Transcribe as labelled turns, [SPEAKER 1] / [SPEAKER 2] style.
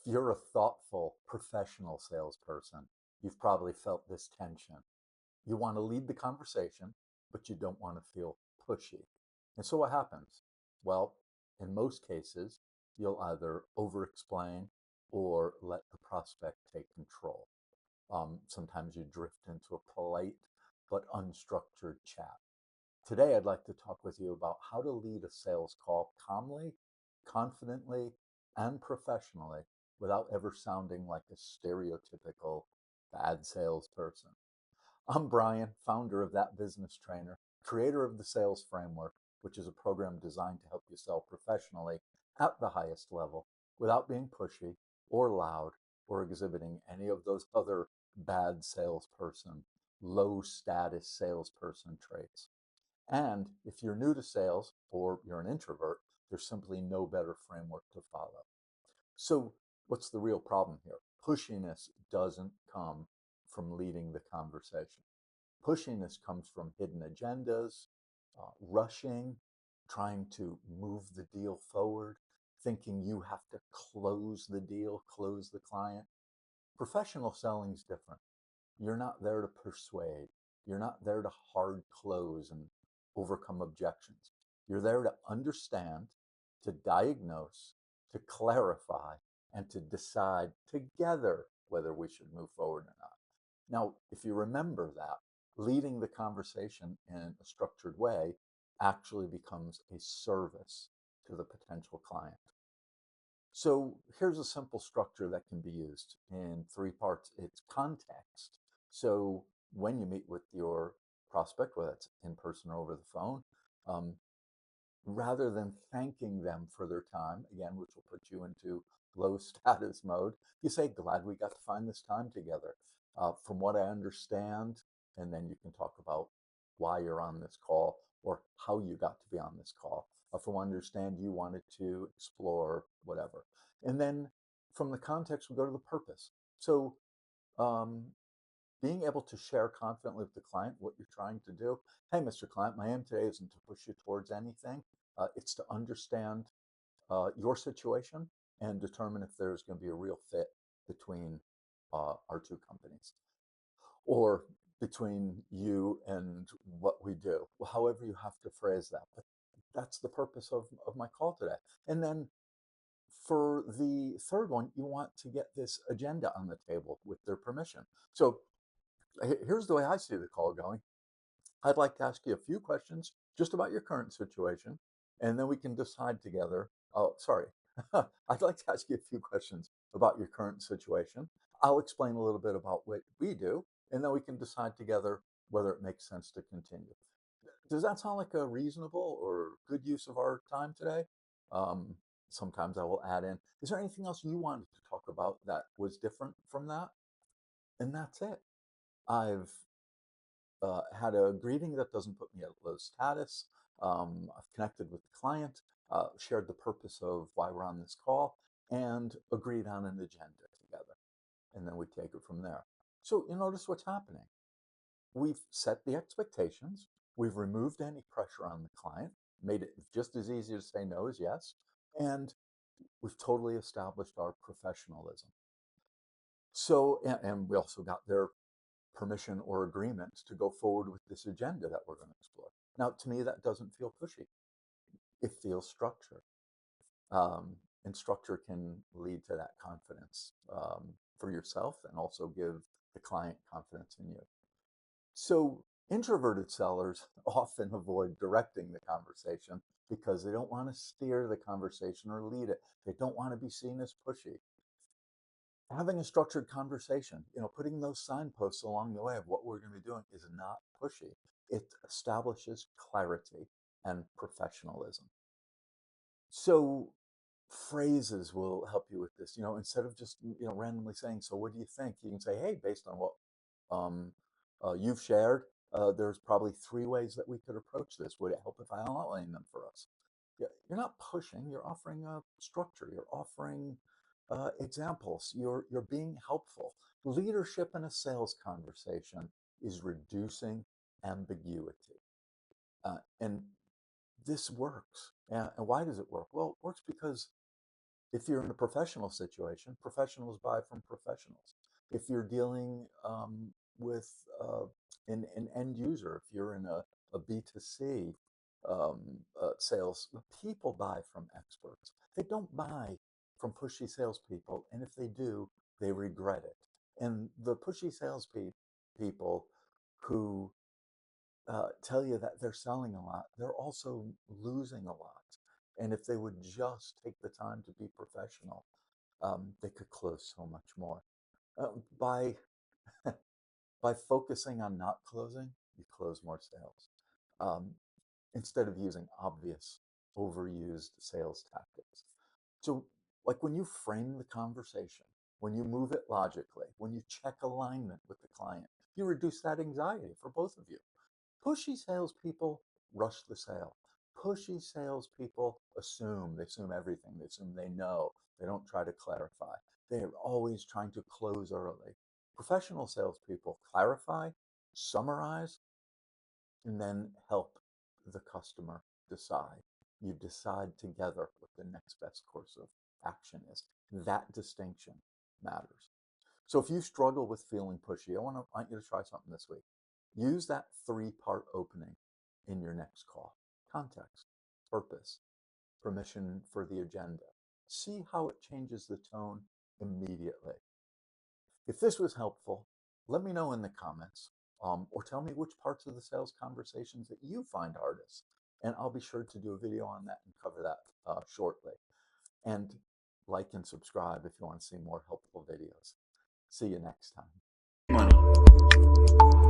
[SPEAKER 1] you're a thoughtful, professional salesperson, you've probably felt this tension. You want to lead the conversation, but you don't want to feel pushy. And so what happens? Well, in most cases, you'll either over explain or let the prospect take control. Sometimes you drift into a polite but unstructured chat. Today, I'd like to talk with you about how to lead a sales call calmly, confidently, and professionally without ever sounding like a stereotypical bad salesperson. I'm Brian, founder of That Business Trainer, creator of the Sales Framework, which is a program designed to help you sell professionally at the highest level without being pushy or loud or exhibiting any of those other bad salesperson, low status salesperson traits. And if you're new to sales or you're an introvert, there's simply no better framework to follow. So, what's the real problem here? Pushiness doesn't come from leading the conversation. Pushiness comes from hidden agendas, rushing, trying to move the deal forward, thinking you have to close the deal, close the client. Professional selling is different. You're not there to persuade. You're not there to hard close and overcome objections. You're there to understand, to diagnose, to clarify, and to decide together whether we should move forward or not. Now, if you remember that, leading the conversation in a structured way actually becomes a service to the potential client. So here's a simple structure that can be used in three parts. It's context. So when you meet with your prospect, whether it's in person or over the phone, um, rather than thanking them for their time, again, which will put you into low status mode, you say, glad we got to find this time together. From what I understand, and then you can talk about why you're on this call or how you got to be on this call. From what I understand, you wanted to explore whatever. And then from the context, we go to the purpose. So um, being able to share confidently with the client what you're trying to do. Hey, Mr. Client, my aim today isn't to push you towards anything. It's to understand your situation and determine if there's going to be a real fit between our two companies or between you and what we do. Well, however you have to phrase that. But that's the purpose of my call today. And then for the third one, you want to get this agenda on the table with their permission. So here's the way I see the call going. I'd like to ask you a few questions just about your current situation, and then we can decide together. Oh, sorry. I'd like to ask you a few questions about your current situation. I'll explain a little bit about what we do, and then we can decide together whether it makes sense to continue. Does that sound like a reasonable or good use of our time today? Um, Sometimes I will add in, is there anything else you wanted to talk about that was different from that? And that's it. I've had a greeting that doesn't put me at low status. I've connected with the client, shared the purpose of why we're on this call, and agreed on an agenda together. And then we take it from there. So you notice what's happening. We've set the expectations. We've removed any pressure on the client, made it just as easy to say no as yes. And we've totally established our professionalism. So, and we also got their permission or agreement to go forward with this agenda that we're going to explore. Now, to me, that doesn't feel pushy. It feels structured. And structure can lead to that confidence for yourself and also give the client confidence in you. So, introverted sellers often avoid directing the conversation because they don't want to steer the conversation or lead it. They don't want to be seen as pushy. Having a structured conversation, putting those signposts along the way of what we're going to be doing is not pushy. It establishes clarity and professionalism. So phrases will help you with this. Instead of just randomly saying, "So what do you think?" You can say, "Hey, based on what um, you've shared, there's probably three ways that we could approach this. Would it help if I outline them for us?" Yeah, you're not pushing. You're offering a structure. You're offering examples. You're being helpful. Leadership in a sales conversation is reducing ambiguity, and this works. And why does it work? Well, it works because If you're in a professional situation, professionals buy from professionals. If you're dealing with an end user, if you're in a B2C sales, people buy from experts. They don't buy from pushy salespeople, and if they do, they regret it. And the pushy salespeople who tell you that they're selling a lot, they're also losing a lot. And if they would just take the time to be professional, they could close so much more. By by focusing on not closing, you close more sales. Um, Instead of using obvious, overused sales tactics. So, like when you frame the conversation, when you move it logically, when you check alignment with the client, you reduce that anxiety for both of you. Pushy salespeople rush the sale. Pushy salespeople they assume everything, they assume they know, they don't try to clarify. They're always trying to close early. Professional salespeople clarify, summarize, and then help the customer decide. You decide together what the next best course of action is. That distinction matters. So if you struggle with feeling pushy, I want you to try something this week. Use that three-part opening in your next call. Context, purpose, permission for the agenda. See how it changes the tone immediately. If this was helpful, let me know in the comments, or tell me which parts of the sales conversations that you find hardest. And I'll be sure to do a video on that and cover that shortly. And like and subscribe if you want to see more helpful videos. See you next time.
[SPEAKER 2] Money.